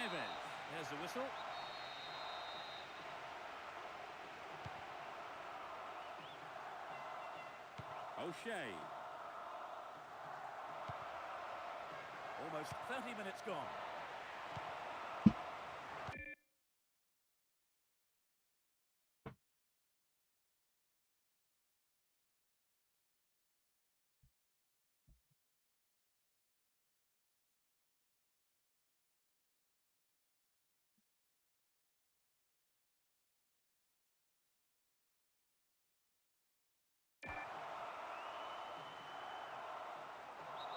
Neves. There's the whistle. O'Shea. Almost 30 minutes gone.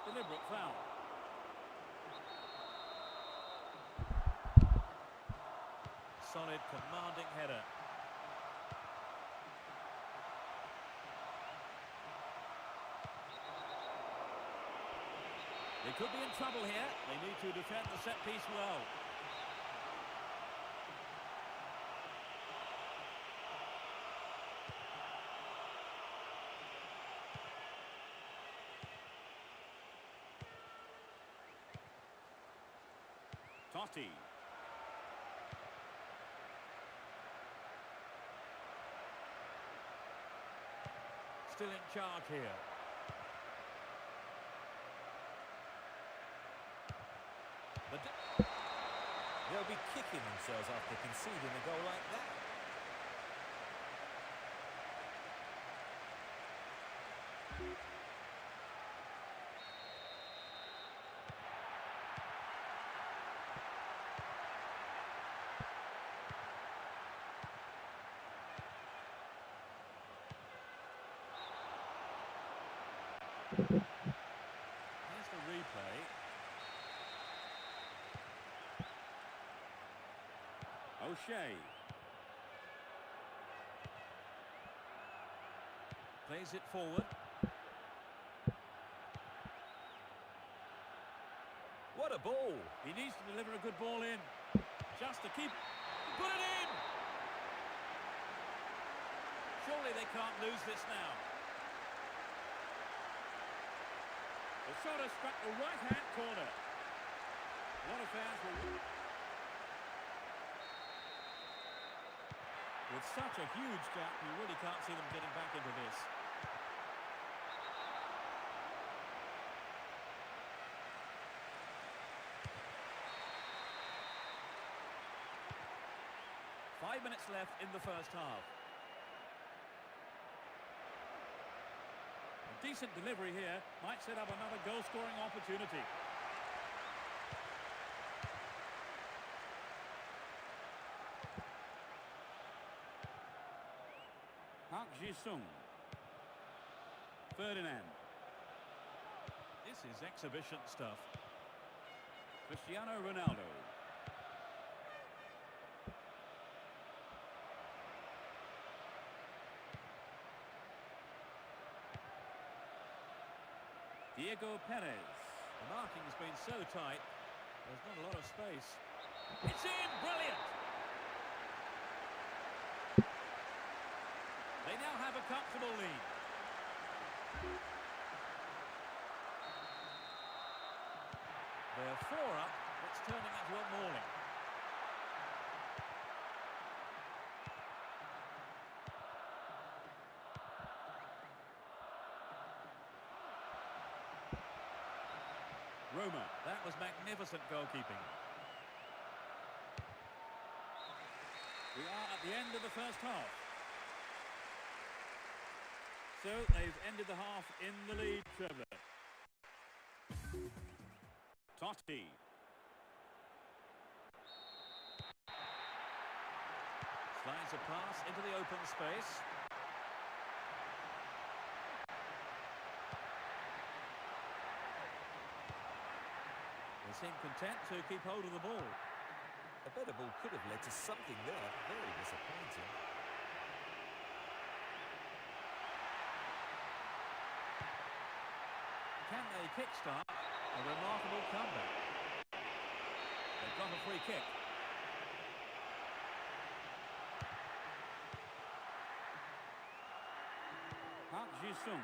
Deliberate foul. Solid, commanding header. They could be in trouble here. They need to defend the set piece well. Totti. Still in charge here. They'll be kicking themselves after conceding a goal like that. Here's the replay. O'Shea. Plays it forward. What a ball! He needs to deliver a good ball in. Just to keep... Put it in! Surely they can't lose this now. The shot has struck the right-hand corner. A lot of fans will... With such a huge gap, you really can't see them getting back into this. Five minutes left in the first half. A decent delivery here might set up another goal-scoring opportunity. Park Ji-sung. Ferdinand. This is exhibition stuff. Cristiano Ronaldo. Diego Perez. The marking has been so tight, there's not a lot of space. It's in! Brilliant! They now have a comfortable lead. They're 4 up, it's turning into a mauling. Roma, that was magnificent goalkeeping. We are at the end of the first half. So they've ended the half in the lead, Trevor. Totti. Slides a pass into the open space. They seem content to keep hold of the ball. A better ball could have led to something there. Very disappointing. Can they kickstart a remarkable comeback? They've got a free kick. Park Ji-sung.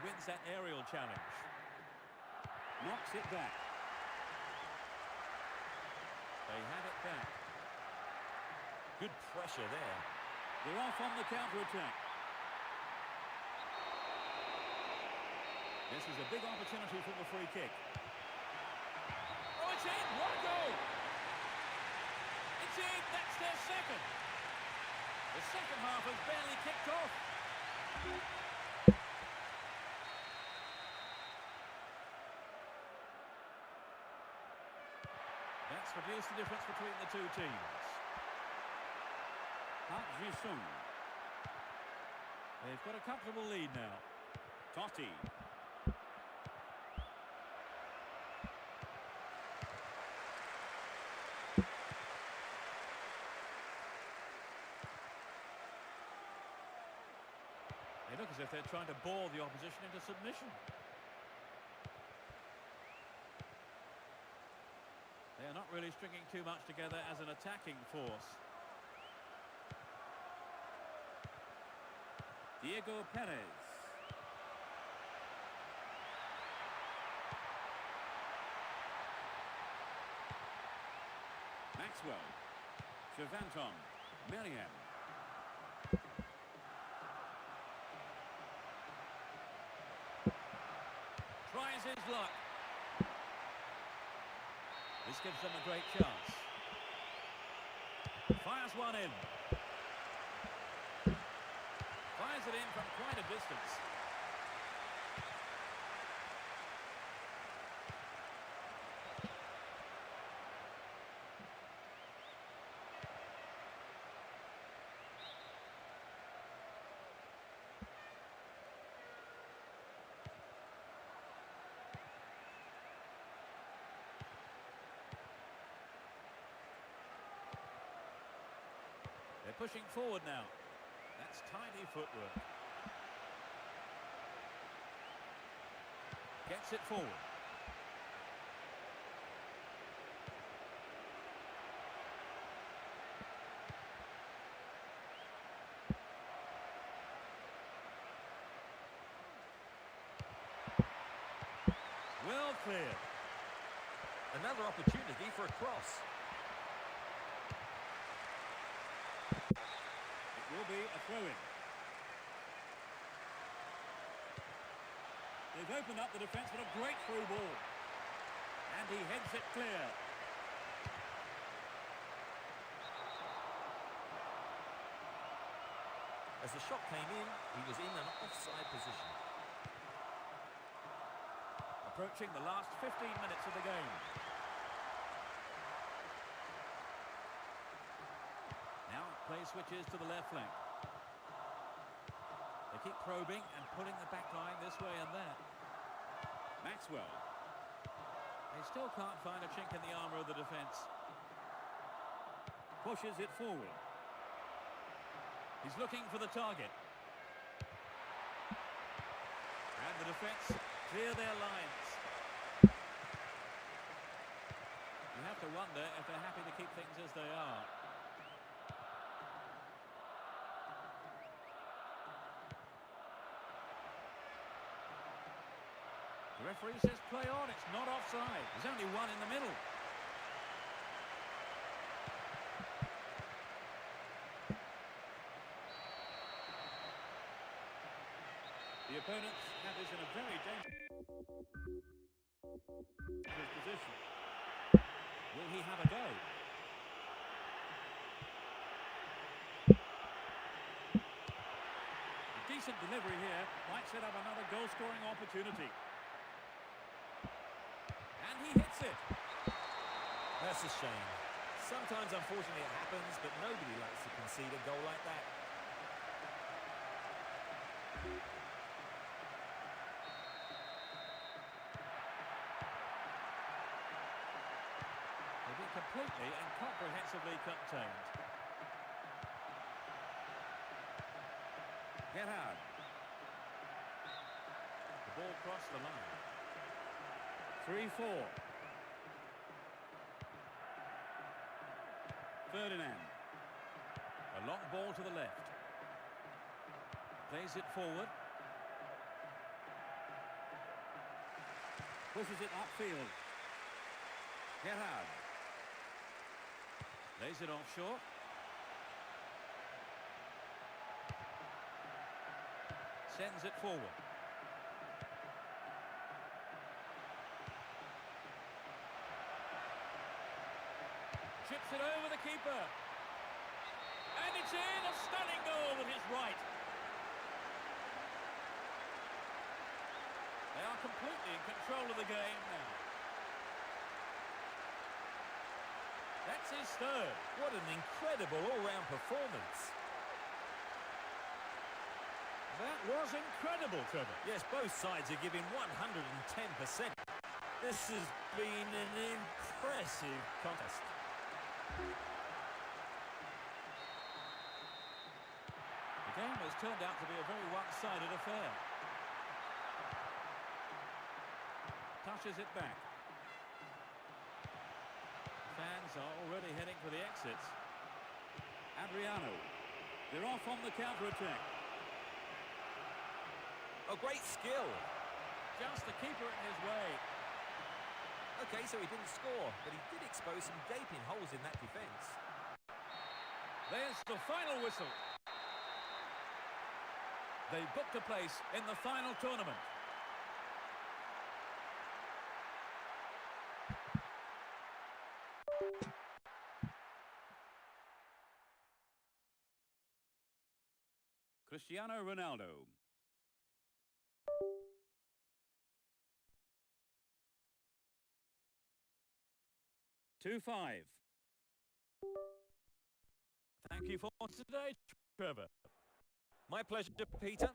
wins that aerial challenge. Knocks it back. They have it back. Good pressure there. They're off on the counter-attack. This is a big opportunity for the free kick. Oh, it's in! What a goal! It's in! That's their second! The second half has barely kicked off. That's reduced the difference between the two teams. Park Ji-sung. They've got a comfortable lead now. Totti. They look as if they're trying to bore the opposition into submission. They are not really stringing too much together as an attacking force. Diego Perez. Maxwell. Chavanton. Melian. Tries his luck. This gives them a great chance. Fires one in. Fires it in from quite a distance. They're pushing forward now. That's tidy footwork. Gets it forward. Well cleared. Another opportunity for a cross. Will be a throw-in. They've opened up the defence with a great through ball. And he heads it clear. As the shot came in, he was in an offside position. Approaching the last 15 minutes of the game. Play switches to the left flank. They keep probing and pulling the back line this way and that. Maxwell. They still can't find a chink in the armour of the defence. Pushes it forward. He's looking for the target. And the defence clear their lines. You have to wonder if they're happy to keep things as they are. The referee says play on, it's not offside. There's only one in the middle. The opponents have this in a very dangerous position. Will he have a go? A decent delivery here might set up another goal-scoring opportunity. And he hits it. That's a shame. Sometimes, unfortunately, it happens, but nobody likes to concede a goal like that. They've been completely and comprehensively contained. Gerhard. The ball crossed the line. 3-4. Ferdinand. A long ball to the left. Plays it forward. Pushes it upfield. Gerrard. Lays it off short. Sends it forward. Chips it over the keeper. And it's in, a stunning goal with his right. They are completely in control of the game now. That's his third. What an incredible all-round performance. That was incredible, Trevor. Yes, both sides are giving 110%. This has been an impressive contest. The game has turned out to be a very one-sided affair. Touches it back. Fans are already heading for the exits. Adriano. They're off on the counter-attack. Oh, great skill. Just the keeper in his way. Okay, so he didn't score, but he did expose some gaping holes in that defence. There's the final whistle. They booked a place in the final tournament. Cristiano Ronaldo. Two-five. Thank you for today, Trevor. My pleasure, Peter.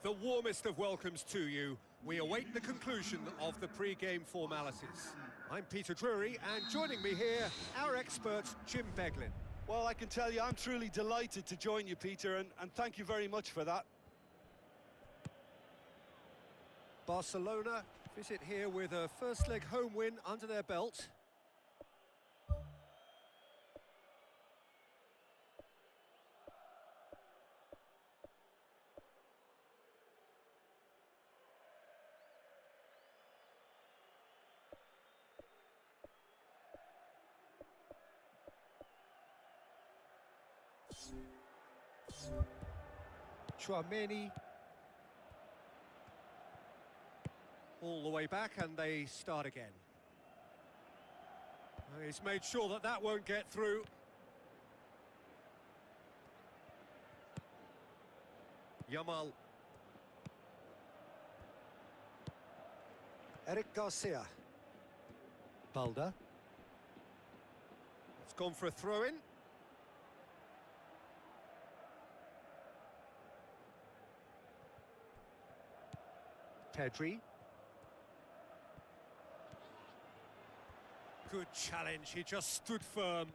The warmest of welcomes to you. We await the conclusion of the pre-game formalities. I'm Peter Drury, and joining me here, our expert, Jim Beglin. Well, I can tell you I'm truly delighted to join you, Peter, and thank you very much for that. Barcelona visit here with a first-leg home win under their belt. Chouameni. All the way back, and they start again. He's made sure that that won't get through. Yamal. Eric Garcia. Balda. It's gone for a throw-in. Pedri. Good challenge, he just stood firm.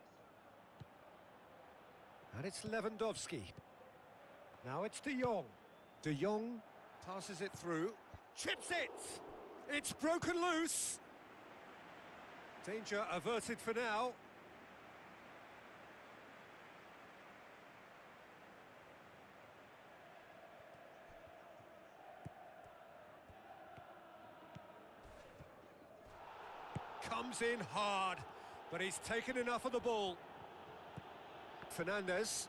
And it's Lewandowski. Now it's De Jong. De Jong passes it through. Chips it! It's broken loose! Danger averted for now. Comes in hard, but he's taken enough of the ball. Fernandez.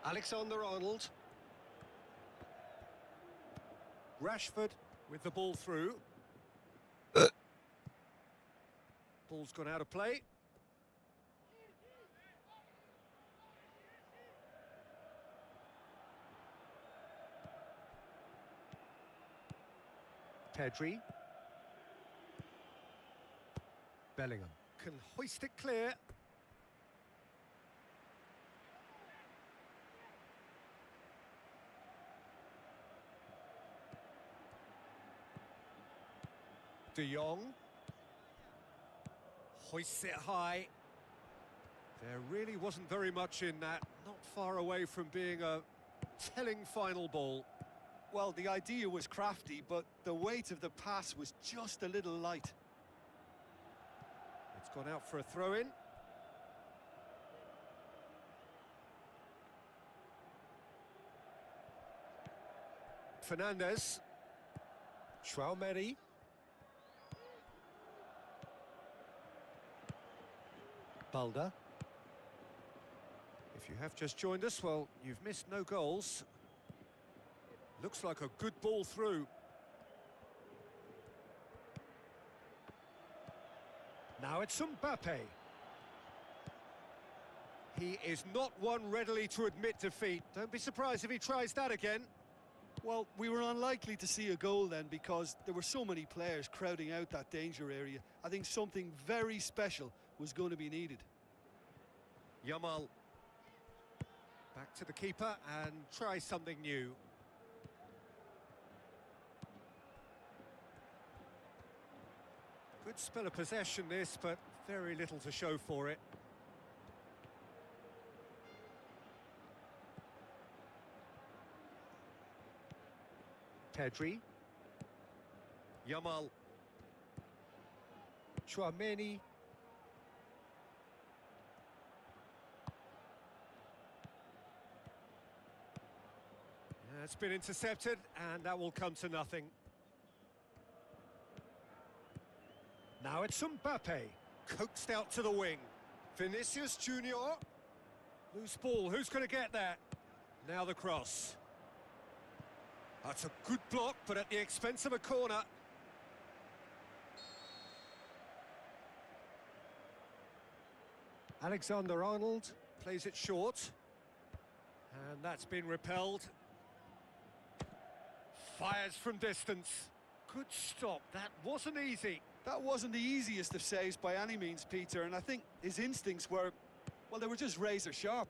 Alexander-Arnold. Rashford with the ball through. Ball's gone out of play. Pedri. Bellingham can hoist it clear. De Jong hoists it high. There really wasn't very much in that, not far away from being a telling final ball. Well, the idea was crafty, but the weight of the pass was just a little light. It's gone out for a throw-in. Fernandez. Chouameni. Balda. If you have just joined us, well, you've missed no goals. Looks like a good ball through. Now it's Mbappe. He is not one readily to admit defeat. Don't be surprised if he tries that again. Well, we were unlikely to see a goal then because there were so many players crowding out that danger area. I think something very special was going to be needed. Yamal. Back to the keeper and try something new. Good spell of possession this, but very little to show for it. Pedri. Yamal. Chouameni. It's been intercepted, and that will come to nothing. Now it's Mbappe, coaxed out to the wing. Vinicius Junior. Loose ball, who's going to get that? Now the cross. That's a good block, but at the expense of a corner. Alexander-Arnold plays it short. And that's been repelled. Fires from distance. Good stop, that wasn't easy. That wasn't the easiest of saves by any means, Peter, and I think his instincts were, well, they were just razor sharp.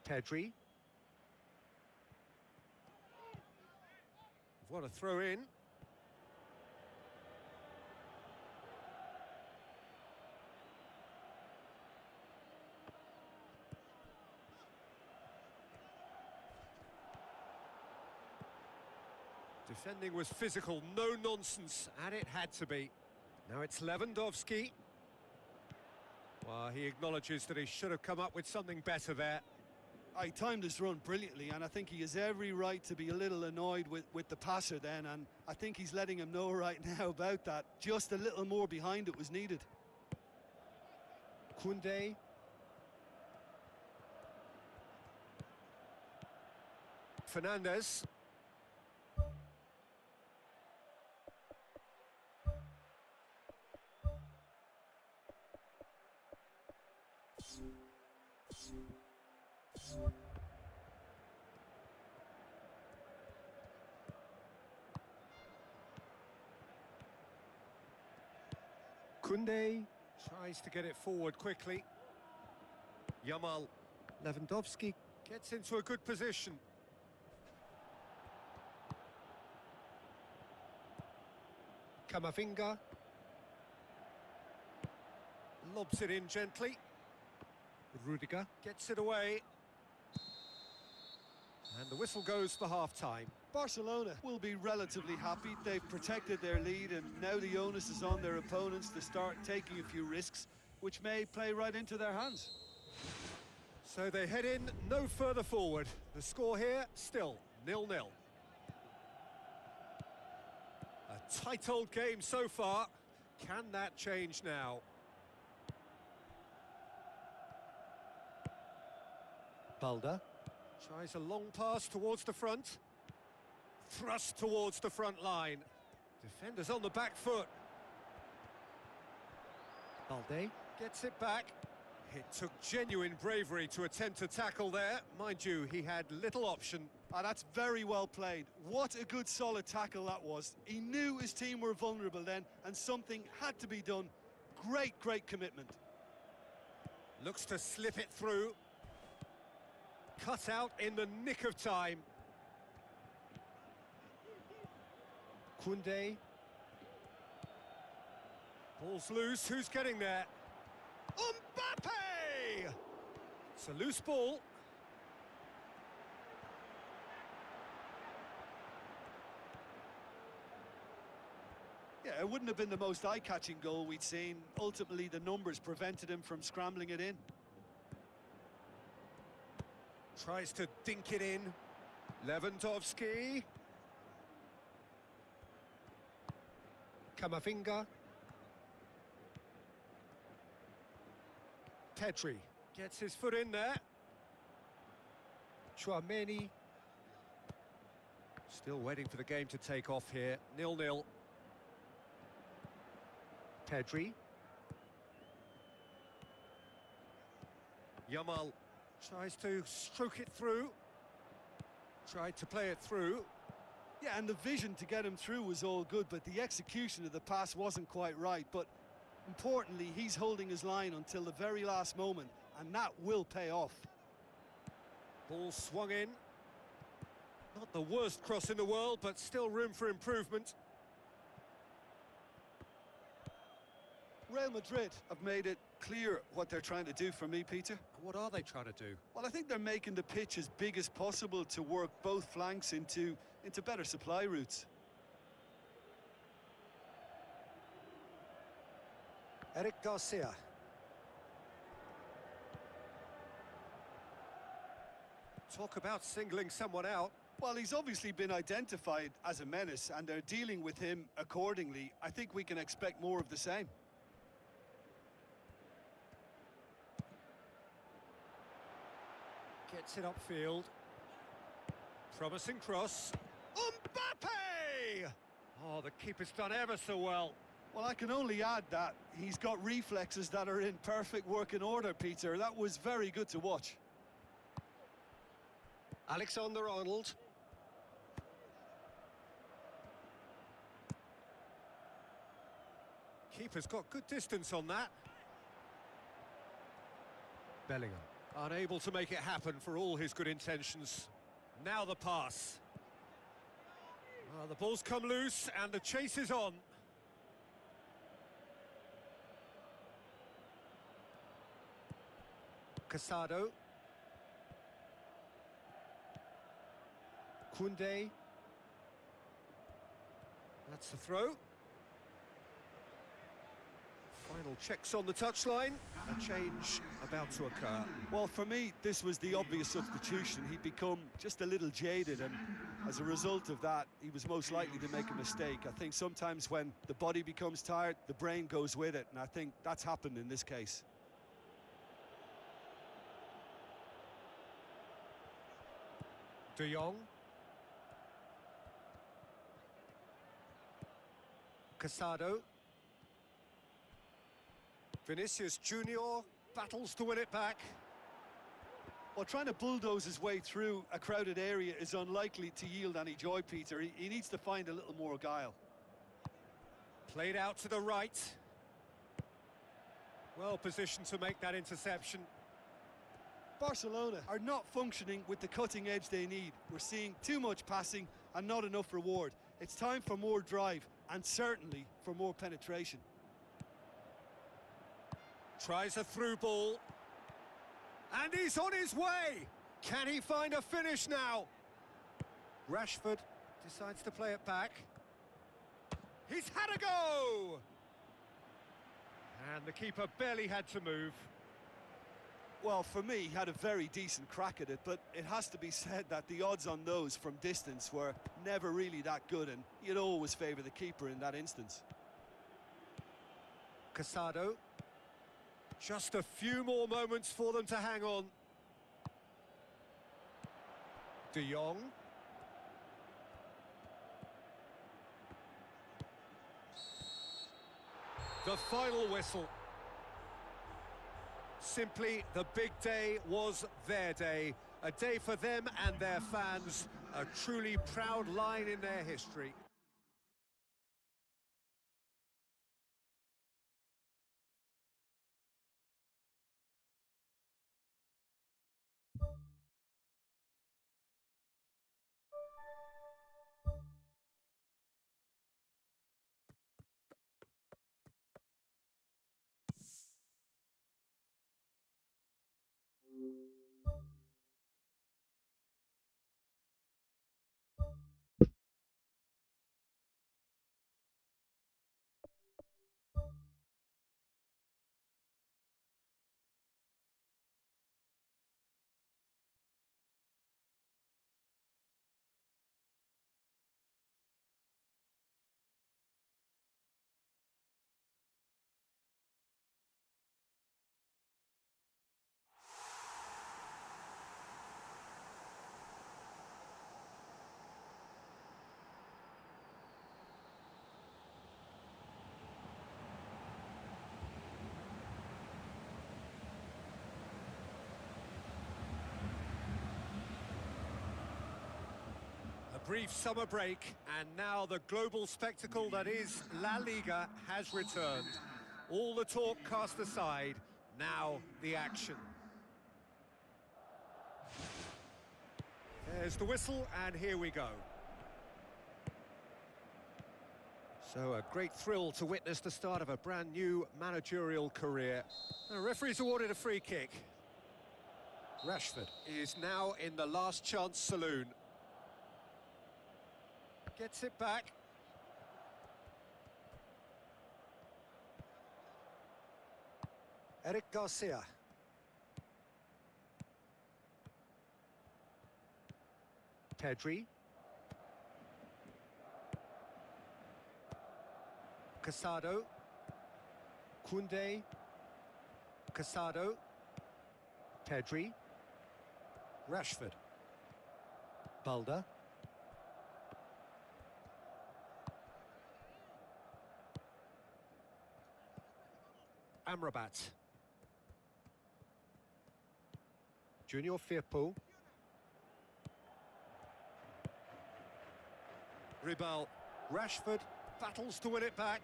Pedri. What a throw in. Defending was physical, no nonsense, and it had to be. Now it's Lewandowski. Well, he acknowledges that he should have come up with something better there. He timed his run brilliantly, and I think he has every right to be a little annoyed with the passer then, and I think he's letting him know right now about that. Just a little more behind it was needed. Koundé. Fernandes. Koundé tries to get it forward quickly. Yamal. Lewandowski gets into a good position. Camavinga. Lobs it in gently. Rudiger gets it away. And the whistle goes for half-time. Barcelona will be relatively happy. They've protected their lead, and now the onus is on their opponents to start taking a few risks, which may play right into their hands. So they head in no further forward. The score here, still 0-0. A tight old game so far. Can that change now? Balda tries a long pass towards the front. Thrust towards the front line. Defenders on the back foot. Balde gets it back. It took genuine bravery to attempt to tackle there. Mind you, he had little option. That's very well played. What a good solid tackle that was. He knew his team were vulnerable then, and something had to be done. Great commitment. Looks to slip it through. Cut out in the nick of time. Koundé. Ball's loose, who's getting there? Mbappe! It's a loose ball. Yeah, it wouldn't have been the most eye-catching goal we'd seen. Ultimately, the numbers prevented him from scrambling it in. Tries to dink it in. Lewandowski. Camavinga. Pedri gets his foot in there. Chouameni. Still waiting for the game to take off here. 0-0. Pedri. Yamal tries to stroke it through. Tried to play it through. Yeah, and the vision to get him through was all good, but the execution of the pass wasn't quite right. But importantly, he's holding his line until the very last moment, and that will pay off. Ball swung in. Not the worst cross in the world, but still room for improvement. Real Madrid have made it clear what they're trying to do for me, Peter. What are they trying to do? Well, I think they're making the pitch as big as possible to work both flanks into better supply routes. Eric Garcia. Talk about singling someone out. Well, he's obviously been identified as a menace, and they're dealing with him accordingly. I think we can expect more of the same. Gets it upfield. Promising cross. Mbappe! Oh, the keeper's done ever so well. Well, I can only add that he's got reflexes that are in perfect working order, Peter. That was very good to watch. Alexander-Arnold. Keeper's got good distance on that. Bellingham, unable to make it happen for all his good intentions. Now the pass. Well, the ball's come loose and the chase is on. Casado. Koundé. That's the throw. Final checks on the touchline. A change about to occur. Well, for me, this was the obvious substitution. He'd become just a little jaded, and as a result of that, he was most likely to make a mistake. I think sometimes when the body becomes tired, the brain goes with it, and I think that's happened in this case. De Jong. Casado. Vinicius Junior battles to win it back. Well, trying to bulldoze his way through a crowded area is unlikely to yield any joy, Peter. He needs to find a little more guile. Played out to the right. Well positioned to make that interception. Barcelona are not functioning with the cutting edge they need. We're seeing too much passing and not enough reward. It's time for more drive and certainly for more penetration. Tries a through ball. And he's on his way! Can he find a finish now? Rashford decides to play it back. He's had a go! And the keeper barely had to move. Well, for me, he had a very decent crack at it, but it has to be said that the odds on those from distance were never really that good, and you'd always favour the keeper in that instance. Casado. Just a few more moments for them to hang on. De Jong. The final whistle. Simply, the big day was their day. A day for them and their fans. A truly proud line in their history. Brief summer break, and now the global spectacle that is La Liga has returned. All the talk cast aside, now the action. There's the whistle, and here we go. So a great thrill to witness the start of a brand new managerial career. The referee's awarded a free kick. Rashford is now in the last chance saloon. Gets it back. Eric Garcia. Pedri. Casado. Koundé. Casado. Pedri. Rashford. Balda. Amrabat. Junior Firpo. Ribal. Rashford battles to win it back.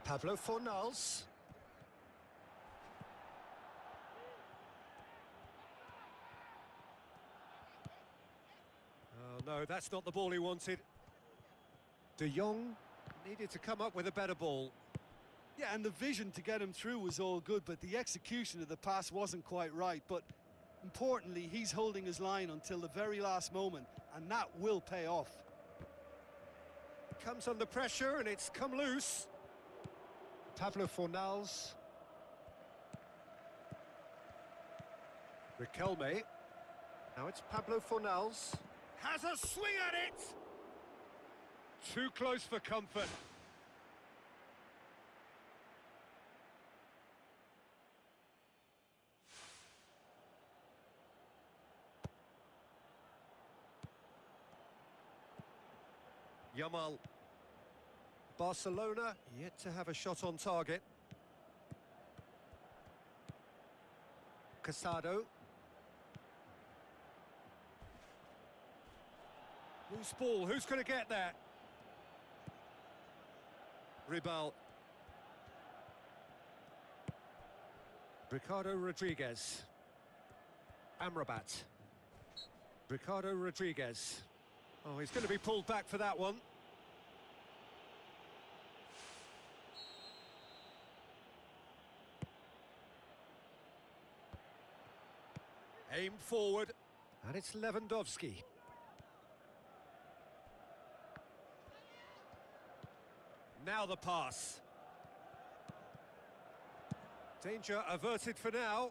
Pablo Fornals. Oh no, that's not the ball he wanted. De Jong needed to come up with a better ball. Yeah, and the vision to get him through was all good, but the execution of the pass wasn't quite right. But importantly, he's holding his line until the very last moment, and that will pay off. Comes under pressure and it's come loose. Pablo Fornals. Riquelme. Now it's Pablo Fornals. Has a swing at it! Too close for comfort. Yamal. Barcelona yet to have a shot on target. Casado. Loose ball, who's going to get that? Ribal. Ricardo Rodriguez. Amrabat. Ricardo Rodriguez. Oh, he's going to be pulled back for that one. Aimed forward, and it's Lewandowski. Now the pass. Danger averted for now.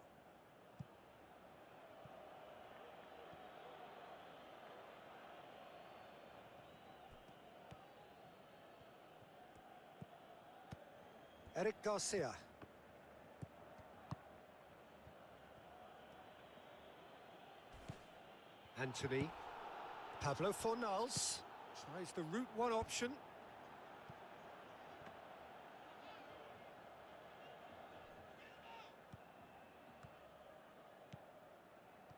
Eric Garcia. Anthony. Pablo Fornals tries the route one option.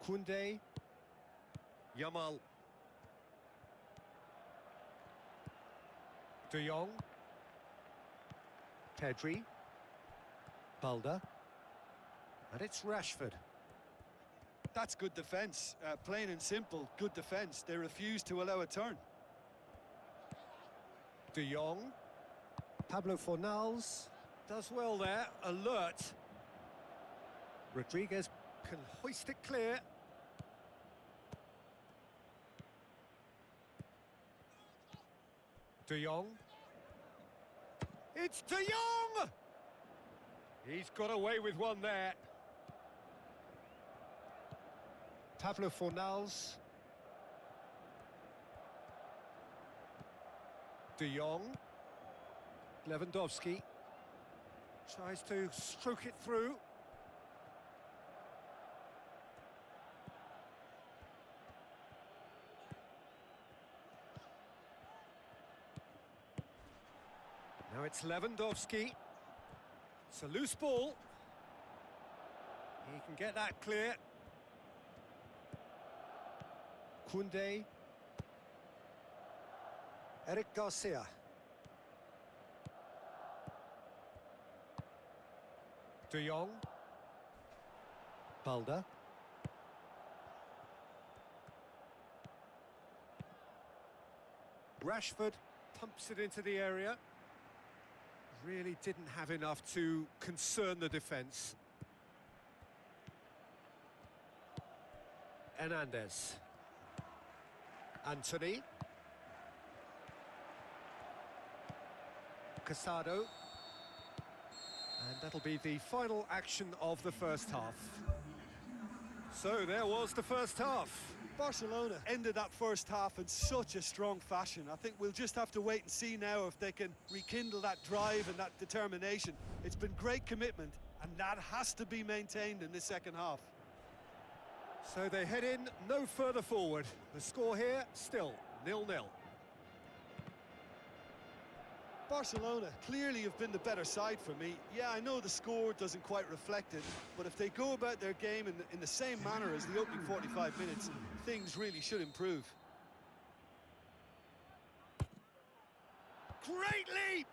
Koundé. Yamal. De Jong. Pedri. Balda. And it's Rashford. That's good defence. Plain and simple, good defence. They refuse to allow a turn. De Jong. Pablo Fornals does well there, alert. Rodriguez can hoist it clear. De Jong. It's De Jong! He's got away with one there. Pablo Fornals. De Jong. Lewandowski tries to stroke it through. Now it's Lewandowski. It's a loose ball. He can get that clear. Koundé. Eric Garcia. De Jong. Balda. Rashford pumps it into the area. Really didn't have enough to concern the defence. Hernandez. Anthony. Casado. And that'll be the final action of the first half. So there was the first half. Barcelona ended that first half in such a strong fashion. I think we'll just have to wait and see now if they can rekindle that drive and that determination. It's been great commitment, and that has to be maintained in this second half. So they head in no further forward. The score here, still 0-0. Barcelona clearly have been the better side for me. Yeah, I know the score doesn't quite reflect it, but if they go about their game in the same manner as the opening 45 minutes, things really should improve. Great leap!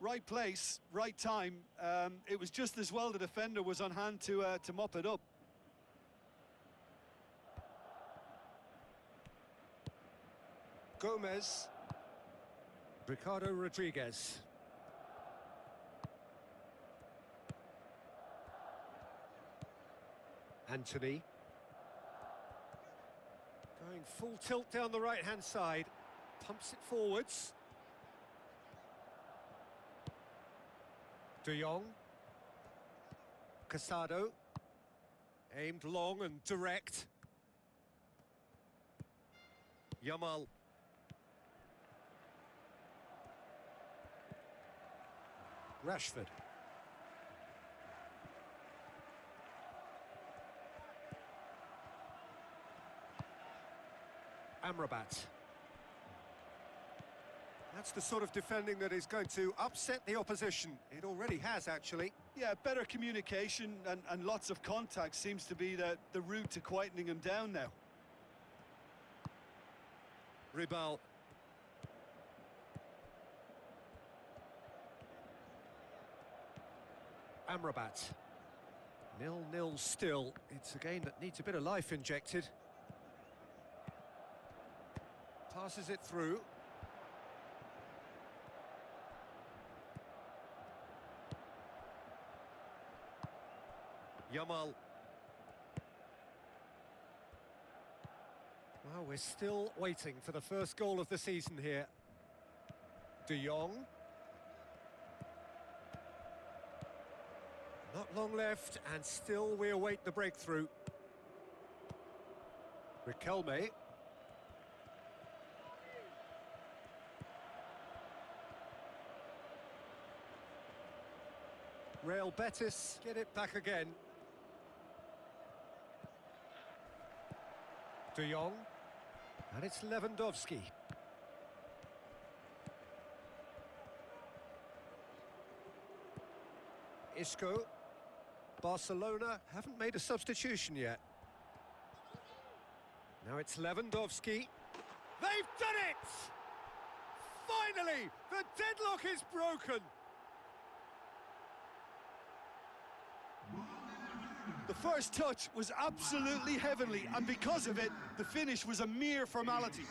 right place, right time. It was just as well the defender was on hand to mop it up. Gomez. Ricardo Rodriguez. Anthony. Going full tilt down the right-hand side. Pumps it forwards. De Jong. Casado. Aimed long and direct. Yamal. Rashford. Amrabat. That's the sort of defending that is going to upset the opposition. It already has, actually. Yeah, better communication and lots of contact seems to be the route to quietening him down now. Ribal. Amrabat. 0-0 still. It's a game that needs a bit of life injected. Passes it through. Yamal. Well, we're still waiting for the first goal of the season here. De Jong. Not long left, and still we await the breakthrough. Riquelme. Real Betis get it back again. De Jong. And it's Lewandowski. Isco. Barcelona haven't made a substitution yet. Now it's Lewandowski. They've done it! Finally, the deadlock is broken. The first touch was absolutely heavenly, and because of it, the finish was a mere formality.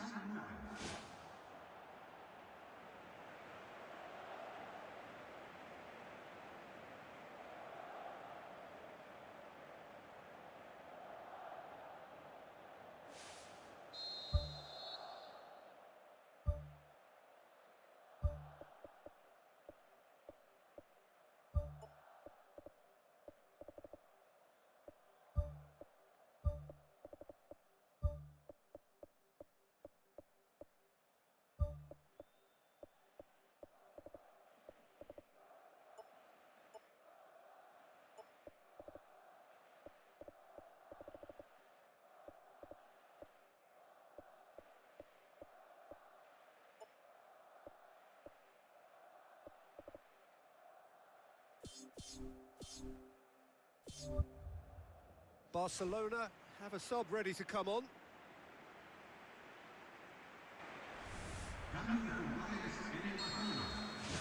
Barcelona have a sub ready to come on.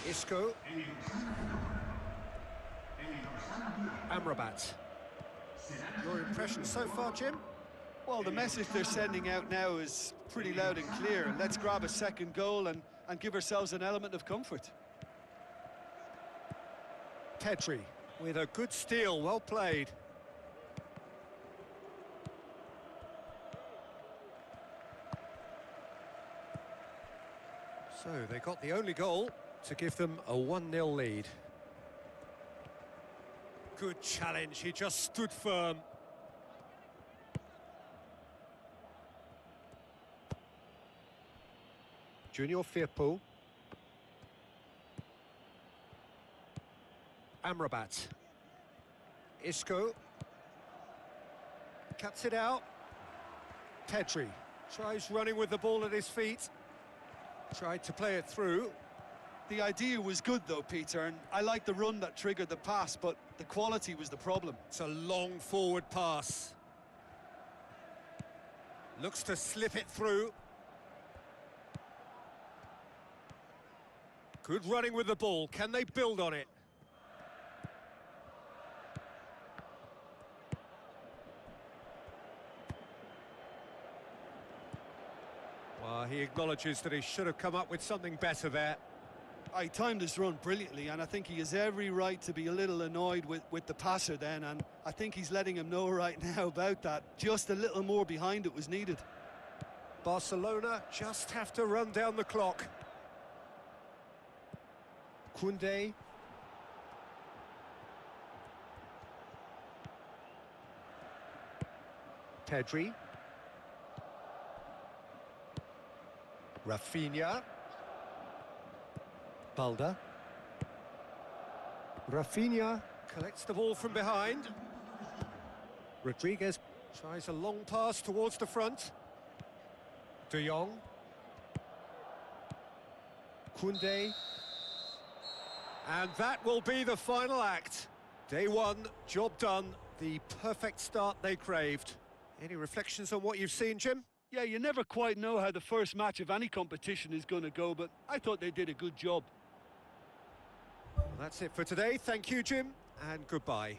Isco. Amrabat. Your impression so far, Jim? Well, the message they're sending out now is pretty loud and clear. Let's grab a second goal and give ourselves an element of comfort. Pedri with a good steal, well played. So they got the only goal to give them a 1-0 lead. Good challenge, he just stood firm. Junior Firpo. Amrabat. Isco. Cuts it out. Pedri tries running with the ball at his feet. Tried to play it through. The idea was good though, Peter, and I like the run that triggered the pass, but the quality was the problem. It's a long forward pass. Looks to slip it through. Good running with the ball. Can they build on it? Well, he acknowledges that he should have come up with something better there. He timed his run brilliantly, and I think he has every right to be a little annoyed with the passer then, and I think he's letting him know right now about that. Just a little more behind it was needed. Barcelona just have to run down the clock. Koundé. Pedri. Rafinha. Balda. Rafinha collects the ball from behind. Rodriguez tries a long pass towards the front. De Jong. Koundé. And that will be the final act. Day one, job done. The perfect start they craved. Any reflections on what you've seen, Jim? Yeah, you never quite know how the first match of any competition is going to go, but I thought they did a good job. Well, that's it for today. Thank you, Jim, and goodbye.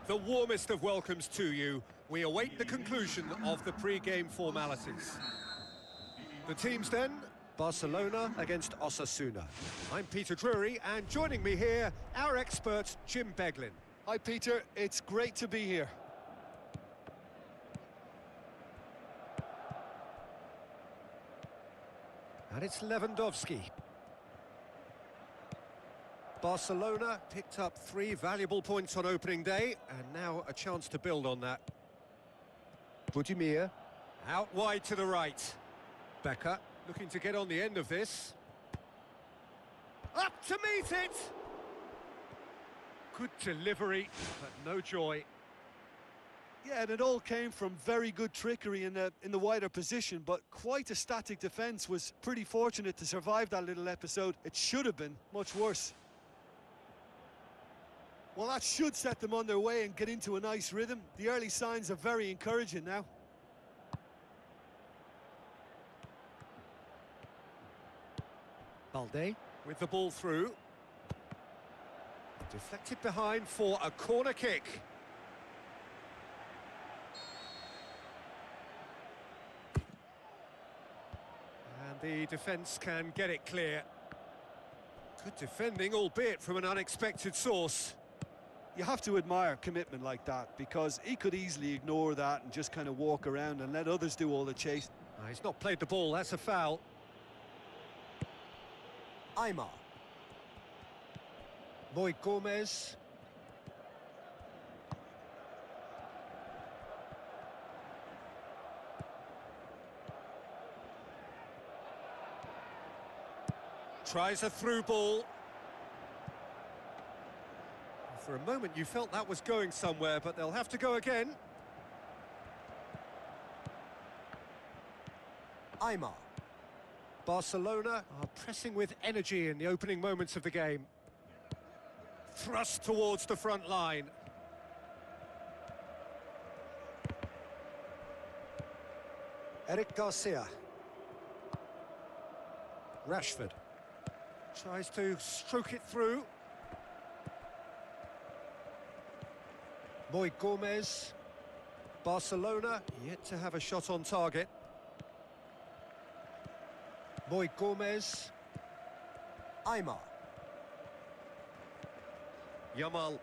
The warmest of welcomes to you. We await the conclusion of the pre-game formalities. The teams then, Barcelona against Osasuna. I'm Peter Drury, and joining me here, our expert, Jim Beglin. Hi, Peter. It's great to be here. And it's Lewandowski. Barcelona picked up 3 valuable points on opening day, and now a chance to build on that. Budimir, out wide to the right. Becker, looking to get on the end of this. Up to meet it! Good delivery, but no joy. Yeah, and it all came from very good trickery in the wider position, but quite a static defence. Was pretty fortunate to survive that little episode. It should have been much worse. Well, that should set them on their way and get into a nice rhythm. The early signs are very encouraging now. Balde with the ball through. Deflected behind for a corner kick. And the defence can get it clear. Good defending, albeit from an unexpected source. You have to admire commitment like that, because he could easily ignore that and just kind of walk around and let others do all the chase. He's not played the ball, that's a foul. Aymar. Boy Gomez. Tries a through ball. For a moment you felt that was going somewhere, but they'll have to go again. Aymar. Barcelona are pressing with energy in the opening moments of the game. Thrust towards the front line. Eric Garcia. Rashford. Tries to stroke it through. Boy Gomez. Barcelona yet to have a shot on target. Boy Gomez. Aymar. Yamal.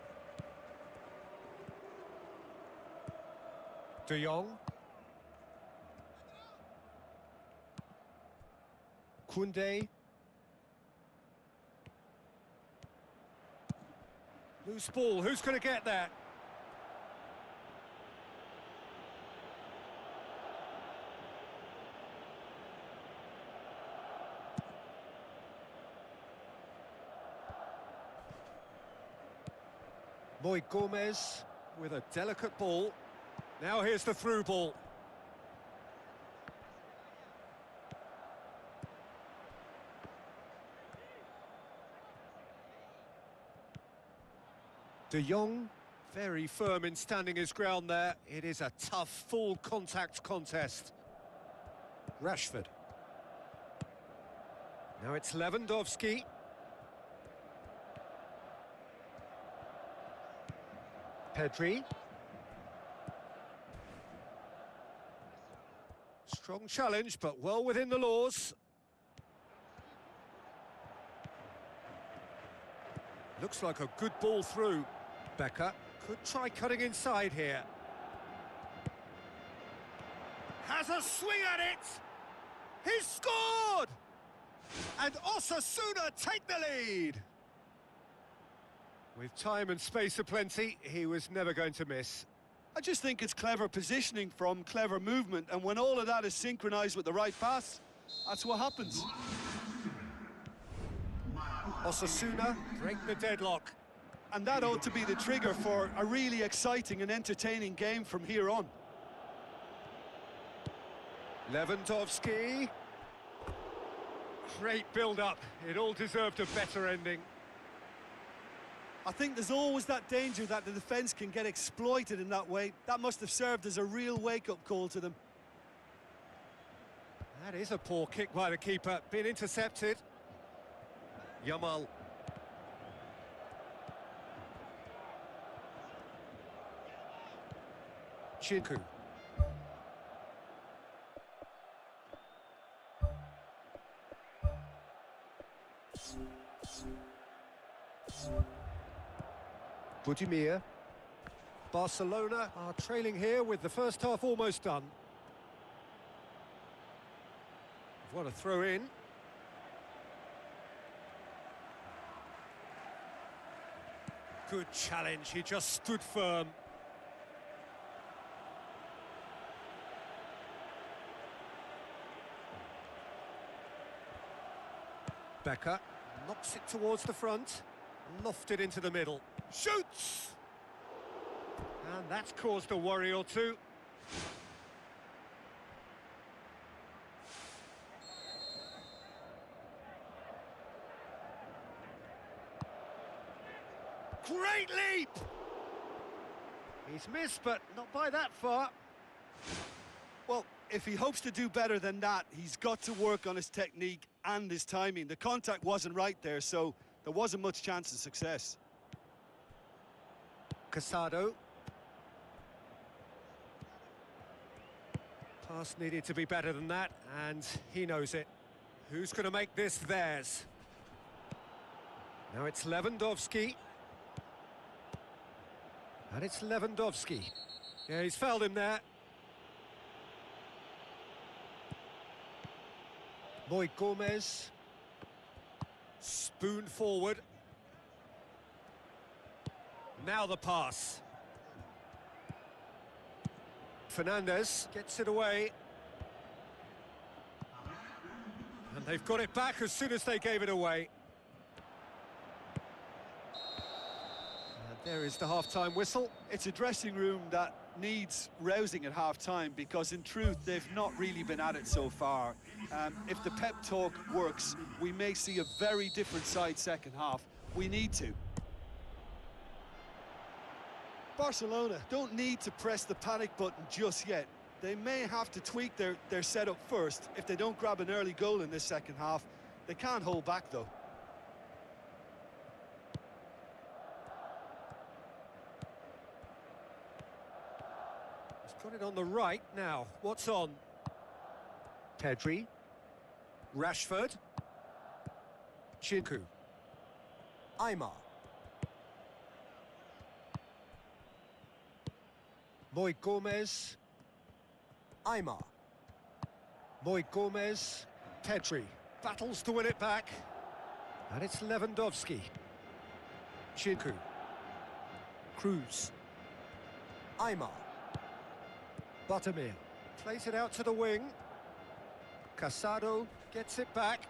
De Jong. Koundé. Loose ball, who's going to get that? Boy Gomez with a delicate ball. Now here's the through ball. De Jong, very firm in standing his ground there. It is a tough, full contact contest. Rashford. Now it's Lewandowski. Pedri. Strong challenge, but well within the laws. Looks like a good ball through. Becker could try cutting inside here. Has a swing at it! He's scored! And Osasuna take the lead! With time and space aplenty, he was never going to miss. I just think it's clever positioning from clever movement, and when all of that is synchronised with the right pass, that's what happens. Osasuna break the deadlock. And that ought to be the trigger for a really exciting and entertaining game from here on. Lewandowski. Great build-up. It all deserved a better ending. I think there's always that danger that the defence can get exploited in that way. That must have served as a real wake-up call to them. That is a poor kick by the keeper. Been intercepted. Yamal. Chinku. Budimir. Barcelona are trailing here with the first half almost done. What a throw in. Good challenge, he just stood firm. Becker knocks it towards the front, lofted into the middle, shoots! And that's caused a worry or two. Great leap! He's missed, but not by that far. Well, if he hopes to do better than that, he's got to work on his technique and his timing. The contact wasn't right there, so there wasn't much chance of success. Casado. Pass needed to be better than that, and he knows it. Who's going to make this theirs? Now it's Lewandowski. And it's Lewandowski. Yeah, he's fouled him there. Boy Gomez. Spoon forward. Now the pass. Fernandez gets it away. And they've got it back as soon as they gave it away. And there is the half-time whistle. It's a dressing room that needs rousing at half-time because, in truth, they've not really been at it so far. If the pep talk works, we may see a very different side second half. We need to. Barcelona don't need to press the panic button just yet. They may have to tweak their setup first. If they don't grab an early goal in this second half, they can't hold back, though. He's got it on the right now. What's on? Pedri. Rashford. Chinku. Aymar. Boy Gomez. Aymar. Boy Gomez. Pedri. Battles to win it back. And it's Lewandowski. Chinku. Cruz. Aymar. Buttermere. Plays it out to the wing. Casado gets it back.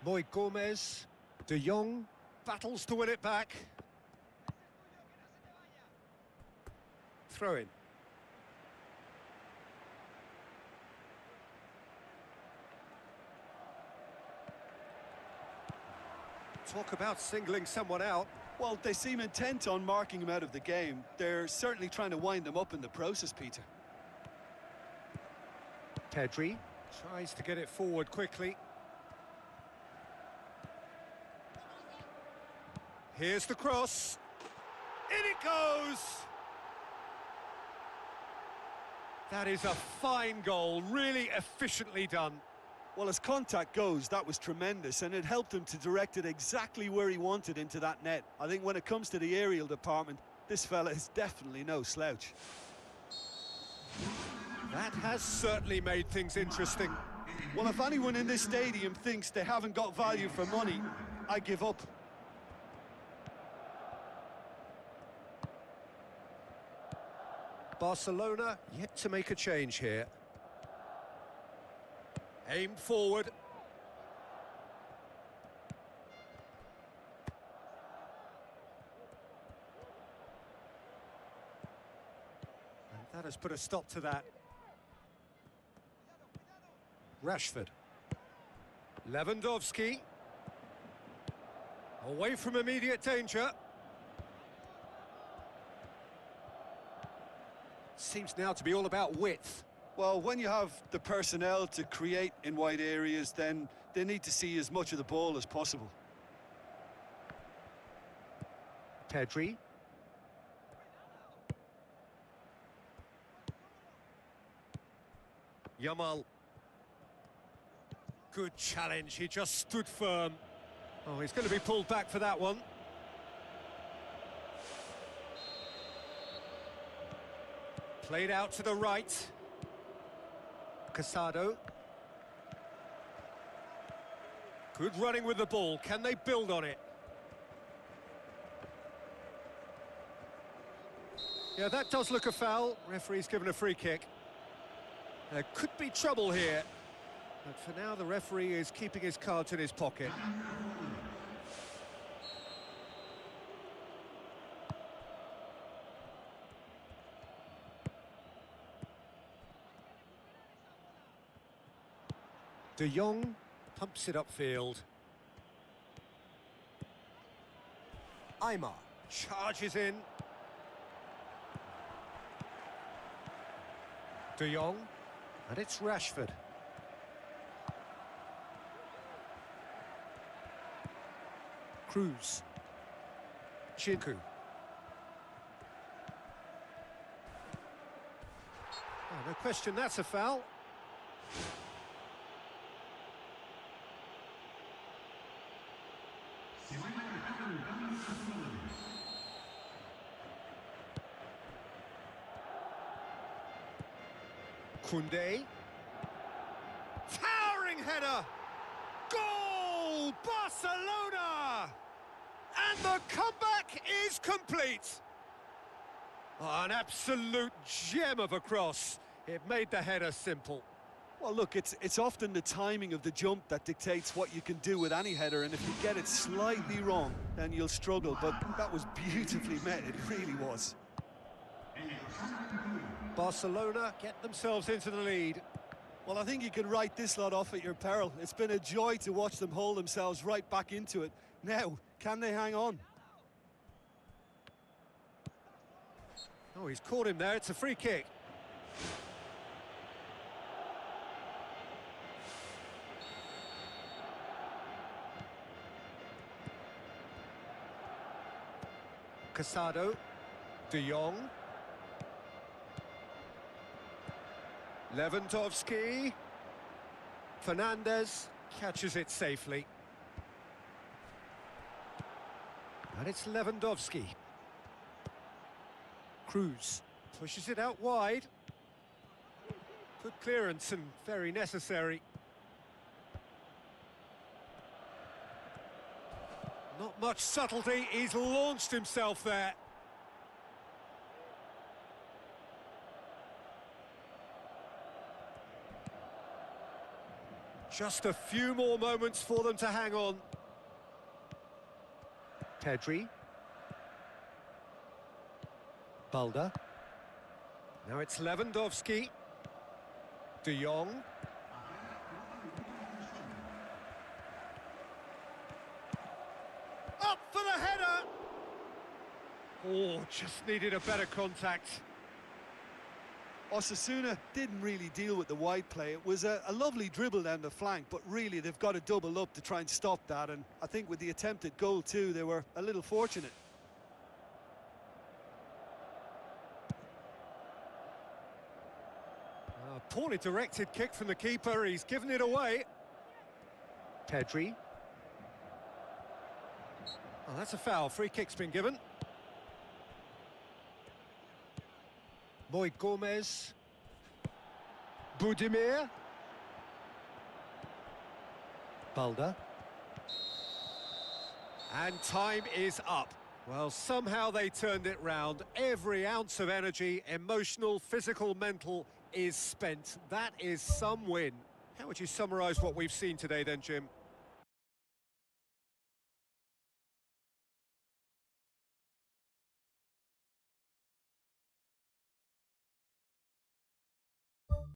Boy Gomez. De Jong battles to win it back. Throw in. Talk about singling someone out. Well, they seem intent on marking him out of the game. They're certainly trying to wind them up in the process, Peter. Pedri tries to get it forward quickly. Here's the cross. In it goes! That is a fine goal, really efficiently done. Well, as contact goes, that was tremendous, and it helped him to direct it exactly where he wanted into that net. I think when it comes to the aerial department, this fella is definitely no slouch. That has certainly made things interesting. Well, if anyone in this stadium thinks they haven't got value for money, I give up. Barcelona yet to make a change here. Aimed forward. And that has put a stop to that. Rashford. Lewandowski. Away from immediate danger. Seems now to be all about width. Well, when you have the personnel to create in wide areas, then they need to see as much of the ball as possible. Pedri. Yamal. Good challenge, he just stood firm. Oh, he's going to be pulled back for that one. Played out to the right. Casado. Good running with the ball. Can they build on it? Yeah, that does look a foul. Referee's given a free kick. There could be trouble here. But for now, the referee is keeping his cards in his pocket. De Jong pumps it upfield. Aymar charges in. De Jong, and it's Rashford. Cruz. Chinku. Oh, no question, that's a foul. Koundé. Towering header! Goal! Barcelona! And the comeback is complete! Oh, an absolute gem of a cross. It made the header simple. Well, look, it's often the timing of the jump that dictates what you can do with any header, and if you get it slightly wrong, then you'll struggle, but that was beautifully met, it really was. Barcelona get themselves into the lead. Well, I think you can write this lot off at your peril. It's been a joy to watch them hold themselves right back into it. Now, can they hang on? Oh, he's caught him there. It's a free kick. Casado. De Jong. Lewandowski. Fernandez catches it safely. And it's Lewandowski. Cruz pushes it out wide. Good clearance and very necessary. Not much subtlety, he's launched himself there. Just a few more moments for them to hang on. Pedri. Balda. Now it's Lewandowski. De Jong. Up for the header! Oh, just needed a better contact. Osasuna didn't really deal with the wide play. It was a lovely dribble down the flank, but really they've got to double up to try and stop that, and I think with the attempted goal too, they were a little fortunate. A poorly directed kick from the keeper, he's given it away. Pedri. Oh, that's a foul, free kick's been given. Boy Gomez. Budimir. Balda. And time is up. Well, somehow they turned it round. Every ounce of energy, emotional, physical, mental, is spent. That is some win. How would you summarise what we've seen today then, Jim?